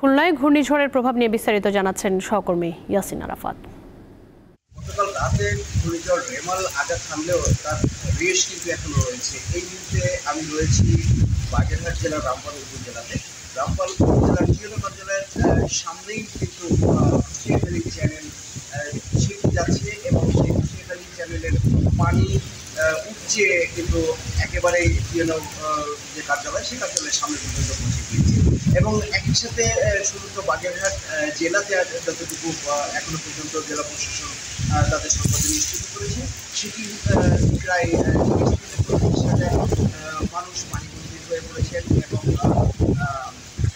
খুলনায় ঘূর্ণিঝড়ের প্রভাব নিয়ে বিস্তারিত জানাচ্ছেন সহকর্মী ইয়াসিন আরাফাত। গতকাল রাতে ঘূর্ণিঝড় রেমাল আঘাত থামলেও তার রেশ কিন্তু এখনো রয়েছে। এই মুহূর্তে আমি রয়েছি বাগেরহাট জেলার রামপাল উপজেলাতে। রামপাল উপজেলার জিওনো কার্যালয়ের সামনেই কিন্তু কুশিয়াখালী চ্যানেল ছেঁকে যাচ্ছে এবং সেই কুশিয়াখালী চ্যানেলের পানি উপচে কিন্তু একেবারেই জিওনো যে কার্যালয় সেই কার্যালয়ের সামনে পর্যন্ত পৌঁছে গিয়েছে এবং একই সাথে সমস্ত বাগেরহাট জেলাতে যতটুকু এখনো পর্যন্ত জেলা প্রশাসন তাদের সম্পত্তি নিশ্চিত করেছে সেটি প্রায় 30,000 মানুষ পানিবন্দী হয়ে পড়েছেন এবং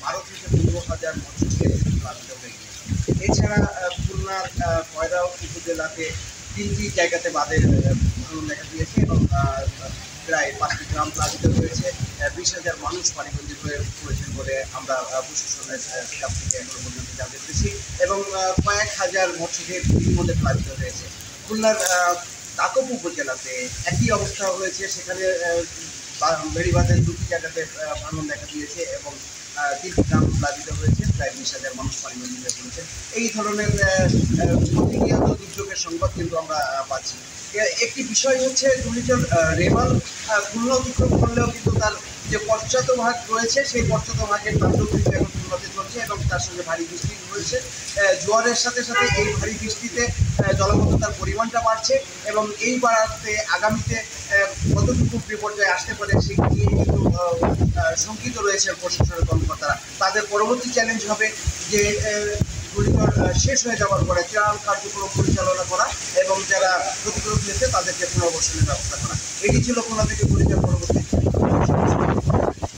12 থেকে 15,000 মৎস্যজীবী প্লাবিত হয়ে গিয়েছে। এছাড়া খুলনার কয়রা উপজেলাতে 3টি জায়গাতে বাঁধের ভাঙন দেখা দিয়েছে এবং প্রায় 5টি গ্রাম প্লাবিত হয়েছে। 20,000 মানুষ পানিবন্দী হয়ে পড়েছেন বলে আমরা প্রশাসনের কাছ থেকে এখনো পর্যন্ত জানতে পেরেছি এবং কয়েক হাজার মৎস্যজীবী মধ্যে প্লাবিত হয়েছে। খুলনার দাতব উপজেলাতে একই অবস্থা হয়েছে, সেখানে বেড়িবাঁধের 2টি জায়গাতে ভাঙন দেখা দিয়েছে এবং 3টি গ্রাম প্লাবিত হয়েছে, প্রায় 20,000 মানুষ পানিবন্দী হয়ে পড়েছে। এই ধরনের প্রতিনিয়ত দুর্যোগের সংবাদ কিন্তু আমরা পাচ্ছি। একটি বিষয় হচ্ছে ঘূর্ণিঝড় রেমাল খুলনা অতিক্রম করলেও কিন্তু তার যে পশ্চাৎ ভাগ রয়েছে সেই পশ্চাৎ ভাগের তাণ্ডব কিন্তু এখন খুলনাতে চলছে এবং তার সঙ্গে ভারী বৃষ্টি হয়েছে। জোয়ারের সাথে সাথে এই ভারী বৃষ্টিতে জলাবদ্ধতার পরিমাণটা বাড়ছে এবং এই বাড়াতে আগামীতে কতটুকু বিপর্যয় আসতে পারে সেটি নিয়ে কিন্তু শঙ্কিত রয়েছে প্রশাসনের কর্মকর্তারা। তাদের পরবর্তী চ্যালেঞ্জ হবে যে ঘূর্ণিঝড় শেষ হয়ে যাওয়ার পরে ত্রাণ কার্যক্রম পরিচালনা করা এবং যারা ক্ষতিগ্রস্ত হয়েছে তাদেরকে পুনর্বাসনের ব্যবস্থা করা। এটি ছিল খুলনা থেকে ঘূর্ণিঝড় পরবর্তী